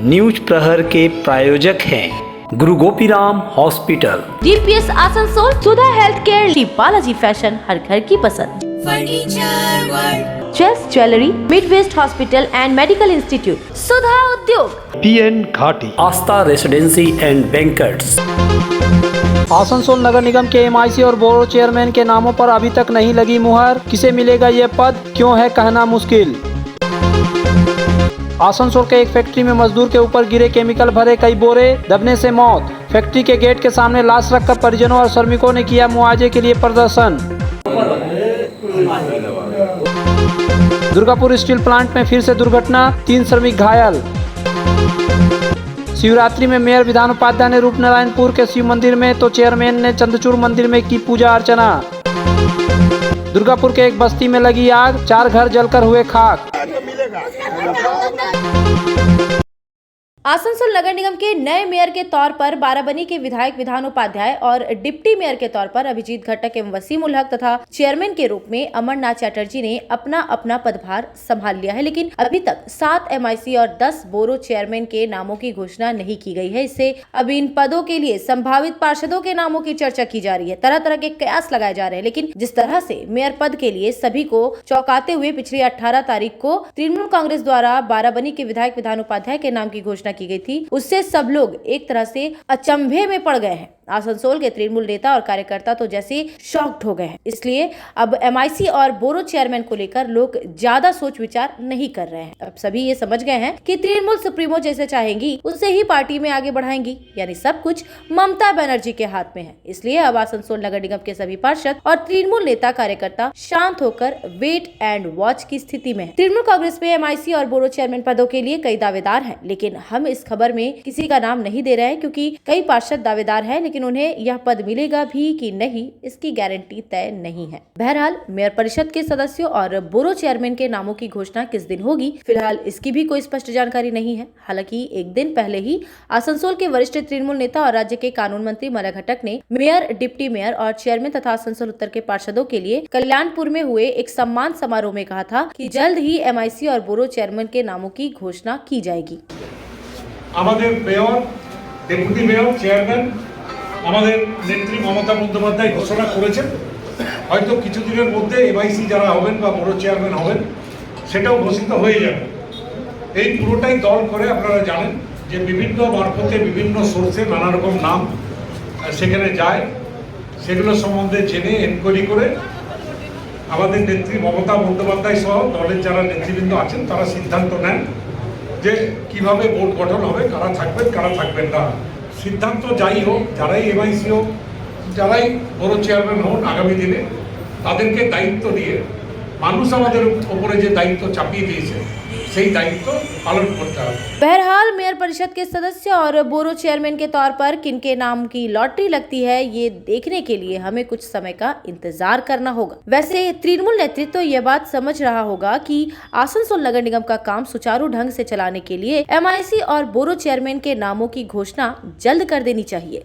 News प्रहर के प्रायोजक हैं Guru Gopiram hospital, DPS Asansol, Sudha health care, Balaji fashion, हर घर की पसंद, furniture world, chess jewellery, mid waste hospital and medical institute, Sudha Udyog, PN Ghati, Aastha residency and banquets. Asansol नगर निगम के MIC और बोर्ड चेयरमैन के नामों पर अभी तक नहीं लगी मुहर, किसे मिलेगा ये पद, क्यों है कहना मुश्किल। आसनसोल के एक फैक्ट्री में मजदूर के ऊपर गिरे केमिकल भरे कई बोरे, दबने से मौत। फैक्ट्री के गेट के सामने लाश रखकर परिजनों और श्रमिकों ने किया मुआवजे के लिए प्रदर्शन। दुर्गापुर स्टील प्लांट में फिर से दुर्घटना, 3 श्रमिक घायल। शिवरात्रि में मेयर विधान उपाध्याय ने रूपनारायणपुर के शिव मंदिर में तो चेयरमैन ने चंद्रचूड़ मंदिर में की पूजा अर्चना। दुर्गापुर के एक बस्ती में लगी आग, 4 घर जलकर हुए खाक। आसनसोल नगर निगम के नए मेयर के तौर पर बाराबनी के विधायक विधान उपाध्याय और डिप्टी मेयर के तौर पर अभिजीत घटक एवं वसीम उल हक तथा चेयरमैन के रूप में अमरनाथ चटर्जी ने अपना अपना पदभार संभाल लिया है, लेकिन अभी तक 7 MIC और 10 बोरो चेयरमैन के नामों की घोषणा नहीं की गई है। इससे अब इन पदों के लिए संभावित पार्षदों के नामों की चर्चा की जा रही है, तरह तरह के कयास लगाए जा रहे हैं। लेकिन जिस तरह से मेयर पद के लिए सभी को चौंकाते हुए पिछली 18 तारीख को तृणमूल कांग्रेस द्वारा बाराबनी के विधायक विधान उपाध्याय के नाम की घोषणा की गई थी, उससे सब लोग एक तरह से अचंभे में पड़ गए हैं। आसनसोल के तृणमूल नेता और कार्यकर्ता तो जैसे शॉक्ड हो गए हैं। इसलिए अब MIC और बोरो चेयरमैन को लेकर लोग ज्यादा सोच विचार नहीं कर रहे हैं। अब सभी ये समझ गए हैं कि तृणमूल सुप्रीमो जैसे चाहेंगी उससे ही पार्टी में आगे बढ़ाएंगी, यानी सब कुछ ममता बनर्जी के हाथ में है। इसलिए अब आसनसोल नगर निगम के सभी पार्षद और तृणमूल नेता कार्यकर्ता शांत होकर वेट एंड वॉच की स्थिति में है। तृणमूल कांग्रेस में MIC और बोरो चेयरमैन पदों के लिए कई दावेदार हैं, लेकिन हम इस खबर में किसी का नाम नहीं दे रहे हैं क्योंकि कई पार्षद दावेदार हैं, लेकिन उन्हें यह पद मिलेगा भी कि नहीं इसकी गारंटी तय नहीं है। बहरहाल मेयर परिषद के सदस्यों और बोरो चेयरमैन के नामों की घोषणा किस दिन होगी, फिलहाल इसकी भी कोई स्पष्ट जानकारी नहीं है। हालांकि एक दिन पहले ही आसनसोल के वरिष्ठ तृणमूल नेता और राज्य के कानून मंत्री मलय घटक ने मेयर, डिप्टी मेयर और चेयरमैन तथा आसनसोल उत्तर के पार्षदों के लिए कल्याणपुर में हुए एक सम्मान समारोह में कहा था कि जल्द ही MIC और बोरो चेयरमैन के नामों की घोषणा की जाएगी। আমাদের মেয়র, ডেপুটি মেয়র, চেয়ারম্যান আমাদের নেত্রী মমতা বন্দ্যোপাধ্যায় ঘোষণা করেছেন। হয়তো কিছুদিনের মধ্যে MIC যারা হবেন বা বড় চেয়ারম্যান হবেন সেটাও ঘোষিত হয়ে যাবে। এই পুরোটাই দল করে আপনারা জানেন যে বিভিন্ন মারফতে বিভিন্ন সোর্সে নানা রকম নাম সেখানে যায়, সেগুলো সম্বন্ধে জেনে এনকোয়ারি করে আমাদের নেত্রী মমতা বন্দ্যোপাধ্যায় সহ দলের যারা নেতৃবৃন্দ আছেন তারা সিদ্ধান্ত নেন যে কিভাবে বোর্ড গঠন হবে, কারা থাকবেন কারা থাকবেন না। সিদ্ধান্ত যাই হোক, যারাই MIC হোক, যারাই বড় চেয়ারম্যান হোক, আগামী দিনে তাদেরকে দায়িত্ব দিয়ে মানুষ আমাদের উপরে যে দায়িত্ব চাপিয়ে দিয়েছে সেই দায়িত্ব पालन करता है। बहरहाल मेयर परिषद के सदस्य और बोरो चेयरमैन के तौर पर किनके नाम की लॉटरी लगती है, ये देखने के लिए हमें कुछ समय का इंतजार करना होगा। वैसे तृणमूल नेतृत्व तो यह बात समझ रहा होगा कि आसनसोल नगर निगम का काम सुचारू ढंग से चलाने के लिए MIC और बोरो चेयरमैन के नामों की घोषणा जल्द कर देनी चाहिए।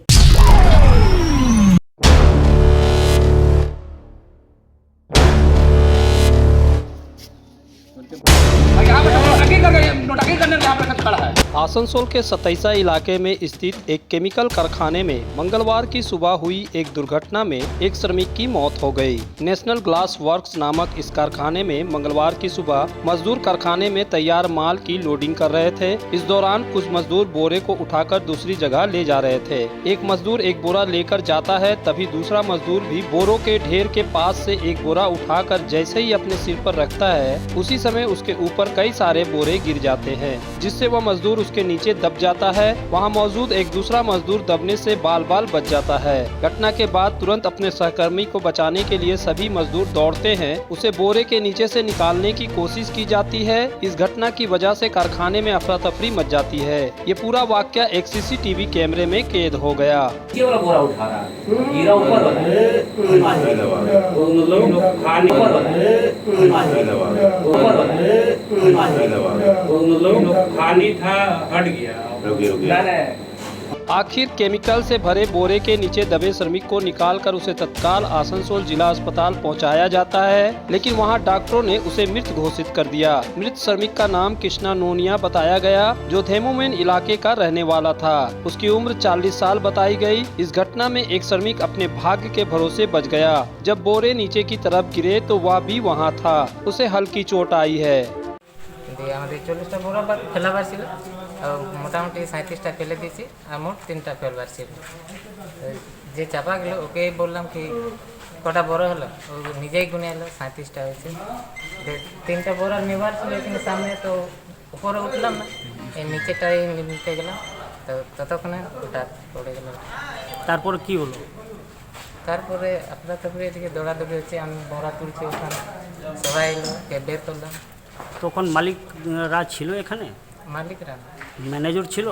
आसनसोल के सतैसा इलाके में स्थित एक केमिकल कारखाने में मंगलवार की सुबह हुई एक दुर्घटना में एक श्रमिक की मौत हो गई। नेशनल ग्लास वर्क्स नामक इस कारखाने में मंगलवार की सुबह मजदूर कारखाने में तैयार माल की लोडिंग कर रहे थे। इस दौरान कुछ मजदूर बोरे को उठाकर दूसरी जगह ले जा रहे थे। एक मजदूर एक बोरा लेकर जाता है, तभी दूसरा मजदूर भी बोरों के ढेर के पास से एक बोरा उठाकर जैसे ही अपने सिर पर रखता है, उसी समय उसके ऊपर कई सारे बोरे गिर जाते हैं, जिससे वह मजदूर उसके नीचे दब जाता है। वहां मौजूद एक दूसरा मजदूर दबने से बाल बाल बच जाता है। घटना के बाद तुरंत अपने सहकर्मी को बचाने के लिए सभी मजदूर दौड़ते हैं। उसे बोरे के नीचे से निकालने की कोशिश की जाती है। इस घटना की वजह से कारखाने में अफरा तफरी मच जाती है। ये पूरा वाकया एक CCTV कैमरे में कैद हो गया। पानी था, हट गया। आखिर केमिकल से भरे बोरे के नीचे दबे श्रमिक को निकालकर उसे तत्काल आसनसोल जिला अस्पताल पहुंचाया जाता है, लेकिन वहां डॉक्टरों ने उसे मृत घोषित कर दिया। मृत श्रमिक का नाम कृष्णा नोनिया बताया गया, जो धेमुमेन इलाके का रहने वाला था। उसकी उम्र 40 साल बताई गई। इस घटना में एक श्रमिक अपने भाग्य के भरोसे बच गया। जब बोरे नीचे की तरफ गिरे तो वह भी वहाँ था। उसे हल्की चोट आई है। দিয়ে আমাদের 40টা বড় ফেলাবার ছিল, মোটামুটি 37টা ফেলে দিয়েছি, আর মোট 3টা ফেলবার ছিল। যে চাপা গেল ওকে বললাম কি কটা বড় হলো, ও নিজেই গুনে এলো 37টা হয়েছে। 3টা বড় নেবার ছিল, কিন্তু সামনে তো উপরে উঠলাম না, এই নিচেটাই নিতে গেলাম, তো ততক্ষণে ওটা পড়ে গেল। তারপর কি হলো? তারপরে আপনার তারপরে এদিকে দৌড়াদৌড়ি হচ্ছে, আমি বড়া তুলছি, ওখানে সবাই এলো, কে বের করলাম। তখন মালিকরা ছিল এখানে? মালিকরা ম্যানেজার ছিল?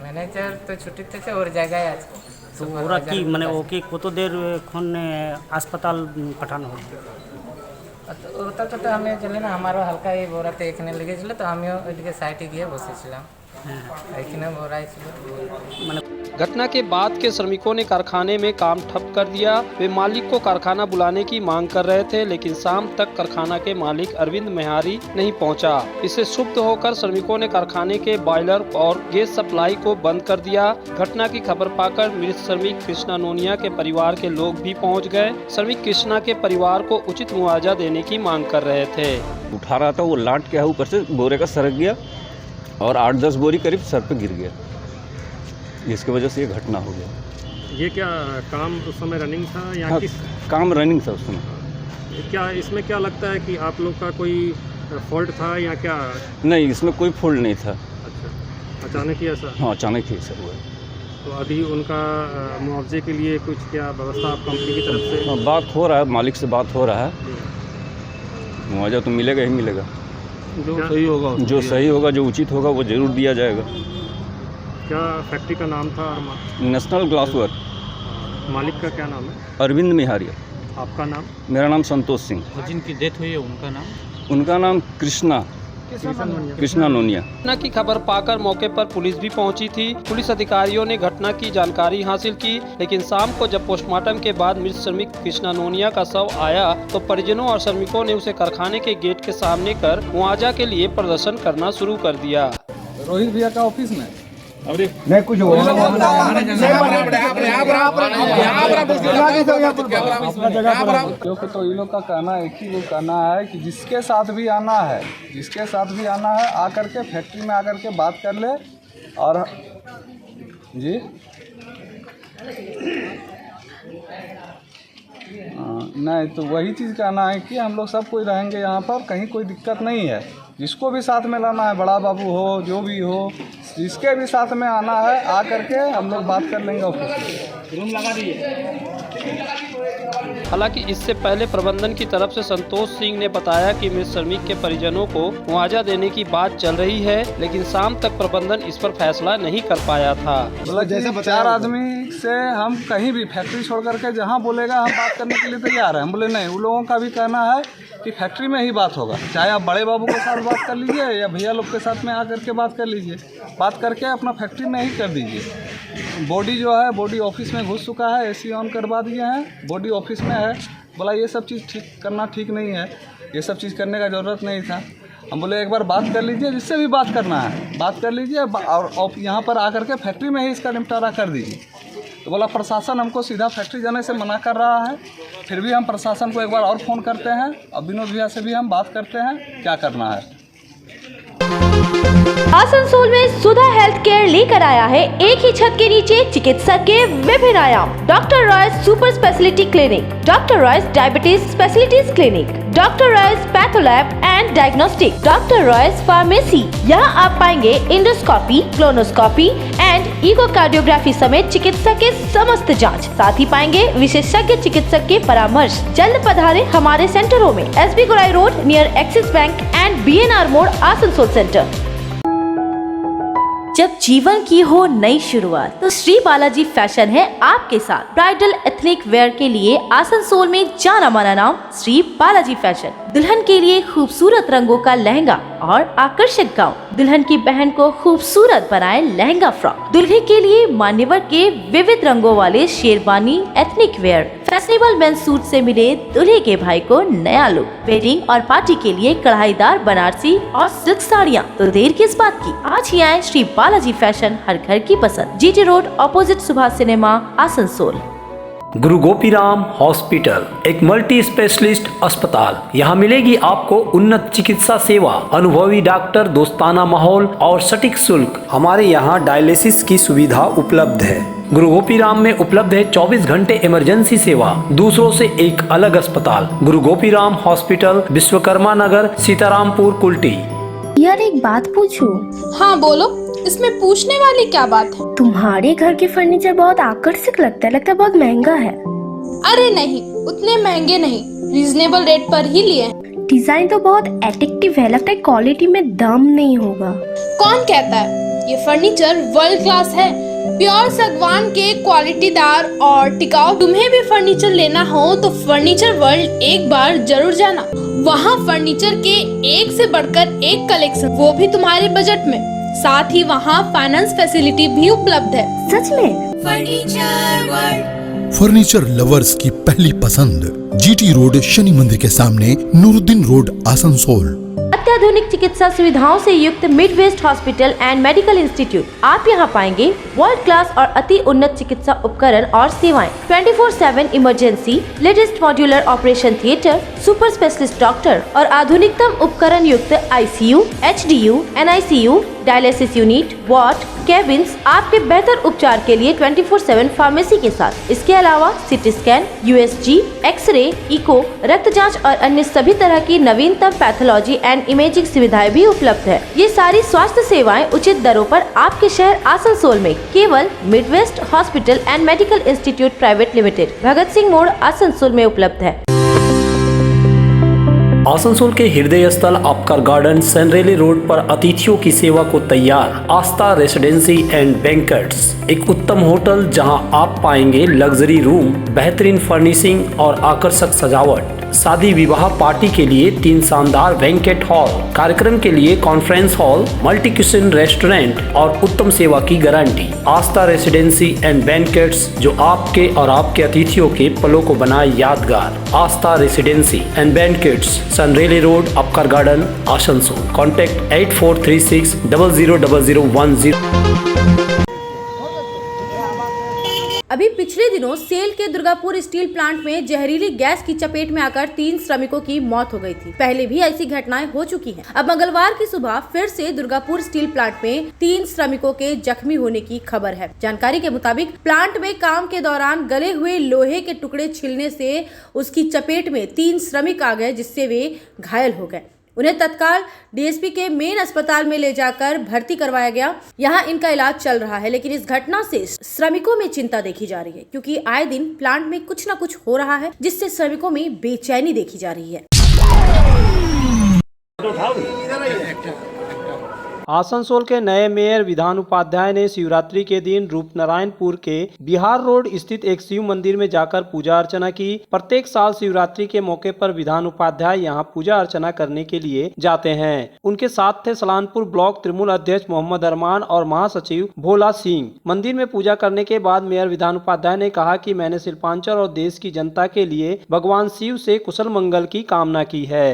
ম্যানেজার তো ছুটিতে আছে, ওর জায়গায় আছে। তো ওরা কি মানে ওকে কতদের এখন হাসপাতাল পাঠানো হলো? ওটা তো আমি জানি না, আমারও হালকা এই বোরাতে এখানে লেগেছিল, তো আমিও ওইদিকে সাইডে গিয়ে বসেছিলাম, এখানে বোরাই ছিল। घटना के बाद के श्रमिकों ने कारखाने में काम ठप कर दिया। वे मालिक को कारखाना बुलाने की मांग कर रहे थे, लेकिन शाम तक कारखाना के मालिक अरविंद मेहारी नहीं पहुंचा। इससे क्षुब्ध होकर श्रमिकों ने कारखाने के बॉयलर और गैस सप्लाई को बंद कर दिया। घटना की खबर पाकर मृत श्रमिक कृष्णा नोनिया के परिवार के लोग भी पहुंच गए। श्रमिक कृष्णा के परिवार को उचित मुआवजा देने की मांग कर रहे थे। उठा रहा था, वो लाट के ऊपर से बोरे का सरक गया और 8-10 बोरी करीब सर पे गिर गया, जिसकी वजह से ये घटना हो गया। ये क्या काम उस समय रनिंग था या हाँ, किस? काम रनिंग था उस समय। क्या इसमें क्या लगता है कि आप लोग का कोई फॉल्ट था या क्या? नहीं, इसमें कोई फॉल्ट नहीं था। अच्छा, अचानक ही ऐसा? हाँ, अचानक ही ऐसा हुआ। तो अभी उनका मुआवजे के लिए कुछ क्या व्यवस्था आप कंपनी की तरफ से? हाँ, बात हो रहा है, मालिक से बात हो रहा है, मुआवजा तो मिलेगा ही मिलेगा। जो सही होगा, जो उचित होगा वो जरूर दिया जाएगा। क्या फैक्ट्री का नाम था? National glass work. मालिक का क्या नाम है? अरविंद मेहारी। आपका नाम? मेरा नाम संतोष सिंह। जिनकी डेथ हुई है उनका नाम? उनका नाम कृष्णा नोनिया। घटना की खबर पाकर मौके पर पुलिस भी पहुंची थी। पुलिस अधिकारियों ने घटना की जानकारी हासिल की, लेकिन शाम को जब पोस्टमार्टम के बाद मृत श्रमिक कृष्णा नोनिया का शव आया तो परिजनों और श्रमिकों ने उसे कारखाने के गेट के सामने कर मुआवजा के लिए प्रदर्शन करना शुरू कर दिया। रोहित भैया का ऑफिस में नहीं कुछ हो क्योंकि तो इन लोग का कहना एक ही लोग कहना है कि जिसके साथ भी आना है आकर के फैक्ट्री में आकर के बात कर ले। और जी नहीं तो वही चीज़ कहना है कि हम लोग सब कोई रहेंगे यहाँ पर, कहीं कोई दिक्कत नहीं है। जिसको भी साथ में लाना है, बड़ा बाबू हो जो भी हो, जिसके भी साथ में आना है आ करके हम लोग बात कर लेंगे ऑफिस में। रूम लगा दीजिए। हालांकि इससे पहले प्रबंधन की तरफ से संतोष सिंह ने बताया कि मृत श्रमिक के परिजनों को मुआवजा देने की बात चल रही है, लेकिन शाम तक प्रबंधन इस पर फैसला नहीं कर पाया था। मतलब जैसे 4 आदमी से हम कहीं भी फैक्ट्री छोड़ करके जहाँ बोलेगा हम बात करने के लिए तैयार हैं। हम बोले नहीं, उन लोगों का भी कहना है कि फैक्ट्री में ही बात होगा, चाहे आप बड़े बाबू के साथ बात कर लीजिए या भैया लोग के साथ में आकर के बात कर लीजिए, बात करके अपना फैक्ट्री में ही कर दीजिए। बॉडी जो है बॉडी ऑफिस में घुस चुका है, एसी ऑन करवा दिए हैं, बॉडी ऑफिस में है। बोला ये सब चीज़ ठीक करना ठीक नहीं है, ये सब चीज़ करने का ज़रूरत नहीं था। हम बोले एक बार बात कर लीजिए, जिससे भी बात करना है बात कर लीजिए और यहाँ पर आकर के फैक्ट्री में ही इसका निपटारा कर दीजिए। तो बोला प्रशासन हमको सीधा फैक्ट्री जाने से मना कर रहा है, फिर भी हम प्रशासन को एक बार और फ़ोन करते हैं और विनोद भैया से भी हम बात करते हैं क्या करना है। आसनसोल में सुधा हेल्थ केयर लेकर आया है एक ही छत के नीचे चिकित्सक के विभिन्न आयाम। Doctor Royce super speciality clinic, doctor Royce diabetes specialities clinic, doctor Royce patholab and diagnostic, doctor Royce pharmacy. यहाँ आप पाएंगे इंडोस्कोपी, क्लोनोस्कोपी एंड इकोकार्डियोग्राफी समेत चिकित्सा के समस्त जांच। साथ ही पाएंगे विशेषज्ञ चिकित्सक के परामर्श। जल्द पधारे हमारे सेंटरों में SB गुराई road near axis bank and BNR मोड़ आसनसोल सेंटर। जब जीवन की हो नई शुरुआत तो श्री बालाजी फैशन है आपके साथ। ब्राइडल एथनिक वेयर के लिए आसनसोल में जाना माना नाम श्री बालाजी फैशन। दुल्हन के लिए खूबसूरत रंगों का लहंगा और आकर्षक गाउन, दुल्हन की बहन को खूबसूरत बनाए लहंगा फ्रॉक, दुल्हे के लिए मान्यवर के विविध रंगों वाले sherwani ethnic wear, fashionable men's suit से मिले दूल्हे के भाई को नया लुक, वेडिंग और पार्टी के लिए कढ़ाईदार बनारसी और सिल्क साड़ियाँ। तो देर किस बात की, आज ही आए श्री बालाजी फैशन, हर घर की पसंद, GT road opposite Subhash cinema, Asansol. गुरु गोपीराम हॉस्पिटल एक मल्टी स्पेशलिस्ट अस्पताल। यहाँ मिलेगी आपको उन्नत चिकित्सा सेवा, अनुभवी डॉक्टर, दोस्ताना माहौल और सटीक शुल्क। हमारे यहाँ डायलिसिस की सुविधा उपलब्ध है। गुरु गोपीराम में उपलब्ध है 24 घंटे इमरजेंसी सेवा, दूसरों से एक अलग अस्पताल। गुरु गोपीराम हॉस्पिटल, विश्वकर्मा नगर, सीतारामपुर, कुल्टी। यार एक बात पूछूं? हाँ बोलो, इसमें पूछने वाली क्या बात है? तुम्हारे घर के फर्नीचर बहुत आकर्षक लगता है बहुत महंगा है। अरे नहीं, उतने महंगे नहीं, रीजनेबल रेट पर ही लिए हैं। डिजाइन तो बहुत एट्रैक्टिव है, लगता है क्वालिटी में दम नहीं होगा। कौन कहता है? ये फर्नीचर वर्ल्ड क्लास है, प्योर सागवान के क्वालिटीदार और टिकाऊ। तुम्हें भी फर्नीचर लेना हो तो फर्नीचर वर्ल्ड एक बार जरूर जाना। वहाँ फर्नीचर के एक से बढ़कर एक कलेक्शन, वो भी तुम्हारे बजट में। साथ ही वहाँ फाइनेंस फैसिलिटी भी उपलब्ध है। सच में? फर्नीचर वर्ल्ड, फर्नीचर लवर्स की पहली पसंद, जीटी रोड, शनि मंदिर के सामने, नूरुद्दीन रोड, आसनसोल। अत्याधुनिक चिकित्सा सुविधाओं से युक्त Mid waste hospital and medical Institute. आप यहाँ पाएंगे वर्ल्ड क्लास और अति उन्नत चिकित्सा उपकरण और सेवाएं, 24/7 emergency, latest modular operation theatre, super specialist doctor और आधुनिकतम उपकरण युक्त ICU, HDU, NICU, dialysis unit, ward, cabins, आपके बेहतर उपचार के लिए 24/7 फार्मेसी के साथ। इसके अलावा CT scan, USG, x ray, echo, रक्त जांच और अन्य सभी तरह की नवीनतम पैथोलॉजी एंड इमेजिंग सुविधाएं भी उपलब्ध है। ये सारी स्वास्थ्य सेवाएं उचित दरों पर आपके शहर आसनसोल में केवल midwest hospital and medical institute private limited, Bhagat Singh मोड़, आसनसोल में उपलब्ध है। आसनसोल के हृदय स्थल आपका गार्डन सनरेली रोड पर अतिथियों की सेवा को तैयार आस्था रेसिडेंसी एंड बैंक्वेट्स, एक उत्तम होटल जहां आप पाएंगे लग्जरी रूम, बेहतरीन फर्निशिंग और आकर्षक सजावट। शादी विवाह पार्टी के लिए 3 शानदार बैंक्वेट हॉल, कार्यक्रम के लिए conference hall, multi kitchen restaurant और उत्तम सेवा की guarantee. Aastha residency and banquets, जो आपके और आपके अतिथियों के पलों को बनाए यादगार। Aastha residency and banquets, Senraleigh road, Upkar garden, Asansol. Contact 8436 000010। अभी पिछले दिनों सेल के दुर्गापुर स्टील प्लांट में जहरीली गैस की चपेट में आकर 3 श्रमिकों की मौत हो गई थी। पहले भी ऐसी घटनाएं हो चुकी हैं। अब मंगलवार की सुबह फिर से दुर्गापुर स्टील प्लांट में 3 श्रमिकों के जख्मी होने की खबर है। जानकारी के मुताबिक प्लांट में काम के दौरान गले हुए लोहे के टुकड़े छिलने से उसकी चपेट में 3 श्रमिक आ गए, जिससे वे घायल हो गए। उन्हें तत्काल डीएसपी के मेन अस्पताल में ले जाकर भर्ती करवाया गया। यहाँ इनका इलाज चल रहा है, लेकिन इस घटना से श्रमिकों में चिंता देखी जा रही है, क्योंकि आए दिन प्लांट में कुछ न कुछ हो रहा है, जिससे श्रमिकों में बेचैनी देखी जा रही है। आसनसोल के नए मेयर विधान उपाध्याय ने शिवरात्रि के दिन रूपनारायणपुर के बिहार रोड स्थित एक शिव मंदिर में जाकर पूजा अर्चना की। प्रत्येक साल शिवरात्रि के मौके पर विधान उपाध्याय यहां पूजा अर्चना करने के लिए जाते हैं। उनके साथ थे सलानपुर ब्लॉक तृणमूल अध्यक्ष मोहम्मद अरमान और महासचिव भोला सिंह। मंदिर में पूजा करने के बाद मेयर विधान उपाध्याय ने कहा कि मैंने शिल्पांचल और देश की जनता के लिए भगवान शिव से कुशल मंगल की कामना की है।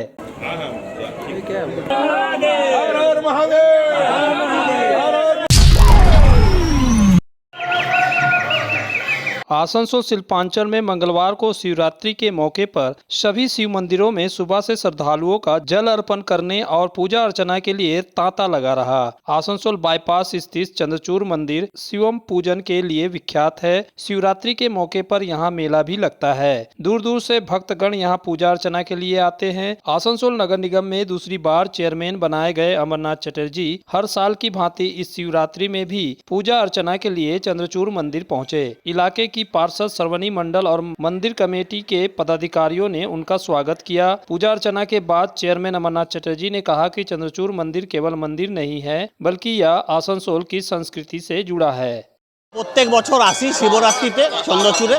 आसनसोल शिल्पांचल में मंगलवार को शिवरात्रि के मौके पर सभी शिव मंदिरों में सुबह से श्रद्धालुओं का जल अर्पण करने और पूजा अर्चना के लिए तांता लगा रहा। आसनसोल बाईपास स्थित चंद्रचूड़ मंदिर शिवम पूजन के लिए विख्यात है। शिवरात्रि के मौके पर यहाँ मेला भी लगता है। दूर दूर से भक्तगण यहाँ पूजा अर्चना के लिए आते हैं। आसनसोल नगर निगम में दूसरी बार चेयरमैन बनाए गए अमरनाथ चटर्जी हर साल की भांति इस शिवरात्रि में भी पूजा अर्चना के लिए चंद्रचूड़ मंदिर पहुँचे। इलाके की पार्षद श्रवणी मंडल और मंदिर कमेटी के पदाधिकारियों ने उनका स्वागत किया। पूजा अर्चना के बाद चेयरमैन अमरनाथ चटर्जी ने कहा कि चंद्रचूड़ मंदिर केवल मंदिर नहीं है, बल्कि यह आसनसोल की संस्कृति से जुड़ा है। প্রত্যেক বছর আসি শিবরাত্রিতে চন্দ্রচূড়ে,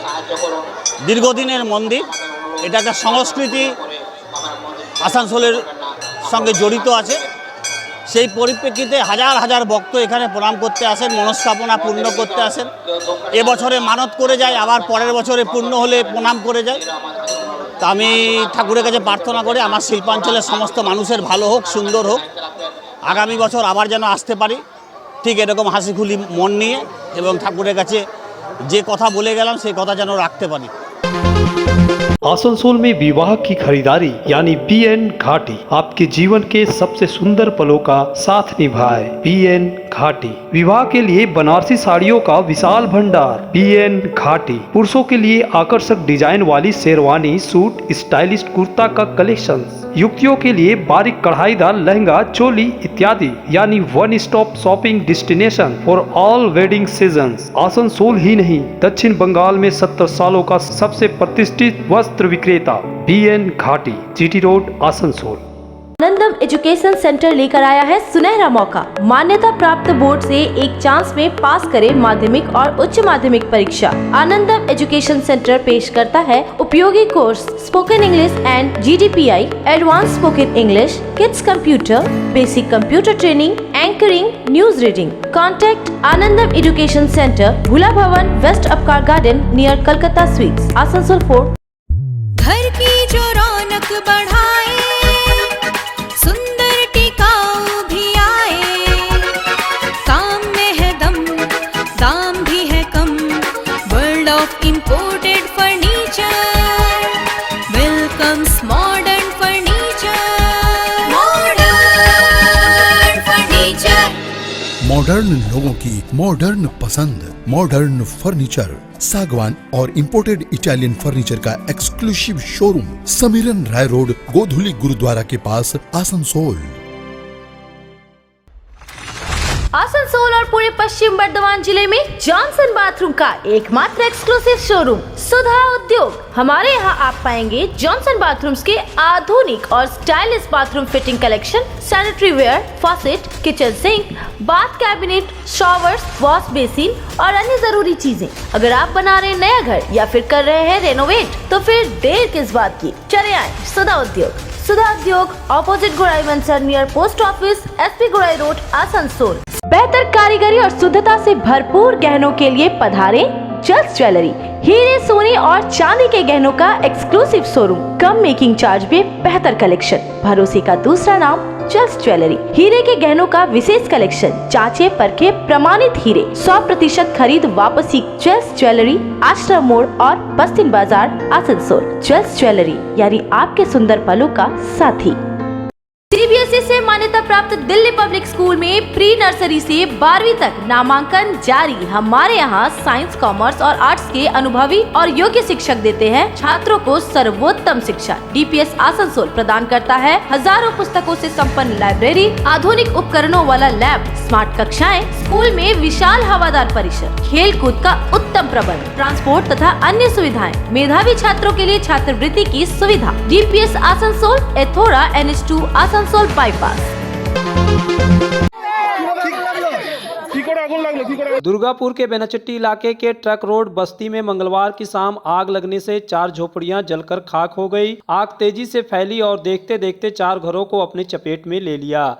দীর্ঘদিনের মন্দির, এটা একটা সংস্কৃতি আসানসোলের সঙ্গে জড়িত আছে। সেই পরিপ্রেক্ষিতে হাজার হাজার ভক্ত এখানে প্রণাম করতে আসেন, মনস্কামনা পূর্ণ করতে আসেন। এবছরে মানত করে যায়, আবার পরের বছরে পূর্ণ হলে প্রণাম করে যায়। তা আমি ঠাকুরের কাছে প্রার্থনা করি আমার শিল্পাঞ্চলের সমস্ত মানুষের ভালো হোক, সুন্দর হোক, আগামী বছর আবার যেন আসতে পারি ঠিক এরকম হাসিখুশি মন নিয়ে, এবং ঠাকুরের কাছে যে কথা বলে গেলাম সেই কথা যেন রাখতে পারি। आसनसोल में विवाह की खरीदारी यानी BN घाटी आपके जीवन के सबसे सुंदर पलों का साथ निभाए। BN घाटी विवाह के लिए बनारसी साड़ियों का विशाल भंडार। BN घाटी पुरुषों के लिए आकर्षक डिजाइन वाली शेरवानी, सूट, स्टाइलिश कुर्ता का कलेक्शन, युवतियों के लिए बारीक कढ़ाईदार लहंगा, चोली इत्यादि, यानी one stop shopping destination for all wedding seasons. Asansol ही नहीं, दक्षिण बंगाल में 70 सालों का सबसे प्रतिष्ठित वस्त्र विक्रेता BN घाटी, GT रोड, आसनसोल। आनंदम एजुकेशन सेंटर लेकर आया है सुनहरा मौका। मान्यता प्राप्त बोर्ड से एक चांस में पास करें माध्यमिक और उच्च माध्यमिक परीक्षा। आनंदम एजुकेशन सेंटर पेश करता है उपयोगी course spoken English and GDPI, advance spoken English, kids computer, basic computer training, anchoring, news reading. Contact Anandam education centre, Bhula Bhavan, west Upkar garden, near Calcutta sweets, Asansol 4। घर की जो रौनक बढ़ाए, सुंदर टिकाऊ भी आए, काम में है दम, दाम भी है कम, world of imported furniture welcomes modern furniture. Modern furniture, modern लोगों की मॉडर्न पसंद, मॉडर्न फर्नीचर, सागवान और इंपोर्टेड इटालियन फर्नीचर का exclusive showroom, Samiran Roy road, Godhuli Gurudwara के पास, आसनसोल। आसनसोल और पूरे पश्चिम बर्धमान जिले में जॉनसन बाथरूम का एकमात्र एक्सक्लूसिव शोरूम सुधा उद्योग। हमारे यहाँ आप पाएंगे जॉनसन बाथरूम्स के आधुनिक और stylish bathroom fitting collection, sanitary ware, faucet, kitchen sink, bath cabinet, showers, wash basin और अन्य जरूरी चीजें। अगर आप बना रहे हैं नया घर या फिर कर रहे हैं रेनोवेट, तो फिर देर किस बात की, चले आए सुधा उद्योग। सुधा उद्योग ऑपोजिट गोराई मंसर, नियर पोस्ट ऑफिस, SP गोराई रोड, आसनसोल। बेहतर कारीगरी और शुद्धता से भरपूर गहनों के लिए पधारें जल्स ज्वेलरी। हीरे, सोने और चांदी के गहनों का एक्सक्लूसिव शोरूम, कम मेकिंग चार्ज में बेहतर कलेक्शन, भरोसे का दूसरा नाम जल्स ज्वेलरी। हीरे के गहनों का विशेष कलेक्शन, जांचे परखे प्रमाणित हीरे, 100% खरीद वापसी। जल्स ज्वेलरी, आश्रम मोड़ और बस्तिन बाजार, आसनसोल। जल्स ज्वेलरी यानी आपके सुंदर पलों का साथी। CBSE से मान्यता प्राप्त दिल्ली पब्लिक स्कूल में प्री नर्सरी से 12वीं तक नामांकन जारी। हमारे यहाँ साइंस, कॉमर्स और आर्ट्स के अनुभवी और योग्य शिक्षक देते हैं छात्रों को सर्वोत्तम शिक्षा। DPS आसनसोल प्रदान करता है हजारों पुस्तकों से संपन्न लाइब्रेरी, आधुनिक उपकरणों वाला लैब, स्मार्ट कक्षाएं, स्कूल में विशाल हवादार परिसर, खेल कूद का उत्तम प्रबंध, ट्रांसपोर्ट तथा अन्य सुविधाएं, मेधावी छात्रों के लिए छात्रवृत्ति की सुविधा। DPS Asansol, Ethora, NH2 Asansol bypass. Durgapur के बेनाचट्टी इलाके के ट्रक रोड बस्ती में मंगलवार की शाम आग लगने से 4 झोपड़ियां जलकर खाक हो गई। आग तेजी से फैली और देखते देखते 4 घरों को अपनी चपेट में ले लिया।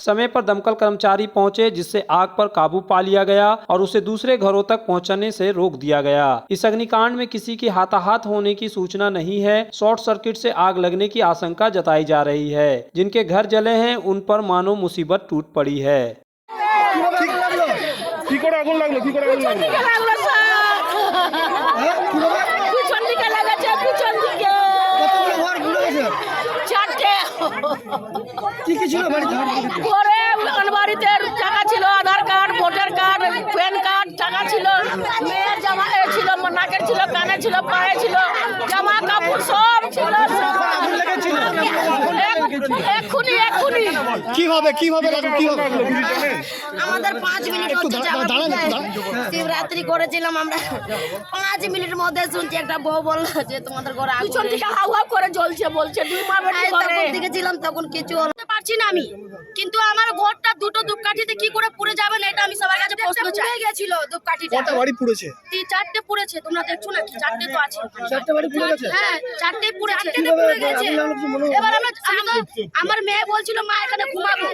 समय पर दमकल कर्मचारी पहुंचे, जिससे आग पर काबू पा लिया गया और उसे दूसरे घरों तक पहुंचने से रोक दिया गया। इस अग्निकांड में किसी की हाथाहाथ होने की सूचना नहीं है। शॉर्ट सर्किट से आग लगने की आशंका जताई जा रही है। जिनके घर जले हैं उन पर मानो मुसीबत टूट पड़ी है। আলমারিতে টাকা ছিল, Aadhaar card, voter card, PAN card, টাকা ছিল, মেয়ের জামা ছিল, নাকের ছিল, কানে ছিল, পায়ে ছিল, জামা কাপড় সব ছিল। এক কিভাবে কিভাবে কিভাবে আমাদের 5 মিনিট হচ্ছে শিবরাত্রি করেছিলাম আমরা 5 মিনিটের মধ্যে শুনছি একটা বউ বললো যে তোমাদের ঘরে পিছন থেকে হাওয়া করে জ্বলছে বলছে দেখেছিলাম তখন কিছু বলতে পারছি না আমি, কিন্তু আমার ঘরটা দুটো ধূপকাঠিতে কি করে পুড়ে যাবে না এটা আমি সবার কাছে প্রশ্ন চাই। গেছিল ধূপকাঠিটা কত বাড়ি পুড়েছে? 4টে পুড়েছে, তোমরা দেখছো না কি 4টে তো আছে, 4টে বাড়ি পুড়ে গেছে। হ্যাঁ 4টে পুড়েছে, এবার আমার মেয়ে বলছিল মা এখানে ঘুমাবো,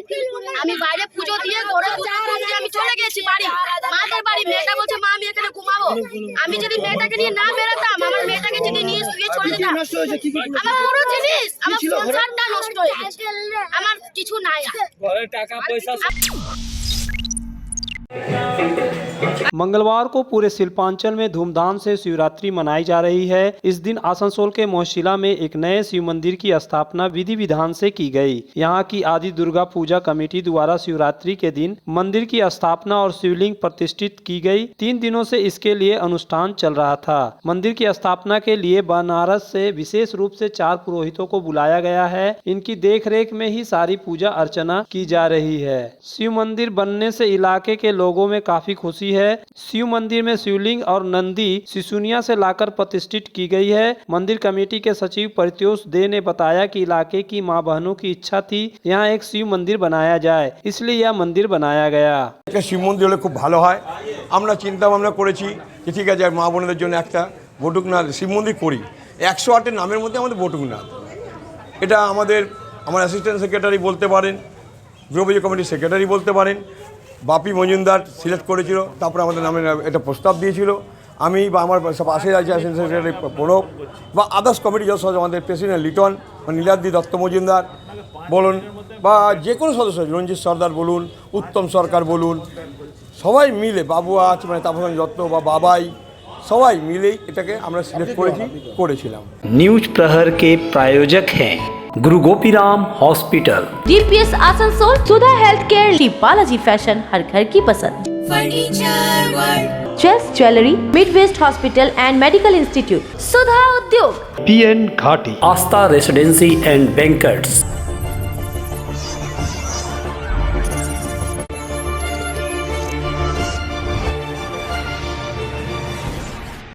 আমি বাইরে পুজো দিয়ে ঘরে আমি চলে গেছি বাড়ি মাদের বাড়ি, মেয়েটা বলছে মা আমি এখানে ঘুমাবো, আমি যদি মেয়েটাকে নিয়ে না বেরোতাম, আমার মেয়েটাকে যদি নিয়ে শুয়ে চলে যেতাম, আমার পুরো জিনিস আমার সংসারটা নষ্ট হয়ে গেছে, আমার কিছু নাই ঘরে টাকা পয়সা। मंगलवार को पूरे शिल्पांचल में धूमधाम से शिवरात्रि मनाई जा रही है। इस दिन आसनसोल के मोहशिला में एक नए शिव मंदिर की स्थापना विधि विधान से की गई। यहाँ की आदि दुर्गा पूजा कमेटी द्वारा शिवरात्रि के दिन मंदिर की स्थापना और शिवलिंग प्रतिष्ठित की गई। 3 दिनों से इसके लिए अनुष्ठान चल रहा था। मंदिर की स्थापना के लिए बनारस से विशेष रूप से 4 पुरोहितों को बुलाया गया है। इनकी देखरेख में ही सारी पूजा अर्चना की जा रही है। शिव मंदिर बनने से इलाके के लोगों में काफी खुशी है। शिव मंदिर में शिवलिंग और नंदी सिसुनिया से लाकर प्रतिष्ठित की गई है। मंदिर कमेटी के सचिव परितोष दे ने बताया कि इलाके की मां बहनों की इच्छा थी यहाँ एक शिव मंदिर बनाया जाए, इसलिए यह मंदिर बनाया गया। শিব মন্দির হলে খুব ভালো হয়। আমরা চিন্তা ভাবনা করেছি যে ঠিক আছে মা বোনদের জন্য একটা বটুকনাথ শিব মন্দির করি। 108 নামের মধ্যে আমাদের বটুকনাথ, এটা আমার অ্যাসিস্ট্যান্ট সেক্রেটারি বলতে পারেন, গৃহপূজা কমিটির সেক্রেটারি বলতে পারেন, বাপি মজুমদার সিলেক্ট করেছিল, তারপরে আমাদের নামে একটা প্রস্তাব দিয়েছিল, আমি বা আমার পাশে আছে অ্যাসিস্ট্যান্ট সেক্রেটারি প্রণব বা আদার্স কমিটি যত সদস্য, আমাদের প্রেসিডেন্ট লিটন বা নীলাদ্রি দত্ত মজুমদার বলুন বা যে কোনো সদস্য রঞ্জিত সর্দার বলুন, উত্তম সরকার বলুন, সবাই মিলে বাবুয়া আছে মানে তাপস দত্ত বা বাবাই সবাই মিলেই এটাকে আমরা সিলেক্ট করেছিলাম। न्यूज प्रहर के प्रायोजक हैं Guru Gopiram hospital, DPS Asansol, Sudha health care, Balaji fashion, हर घर की पसंद, furniture world, chess jewellery, midwest hospital and medical institute, Sudha Udyog, PN Ghati, Aastha residency and banquets,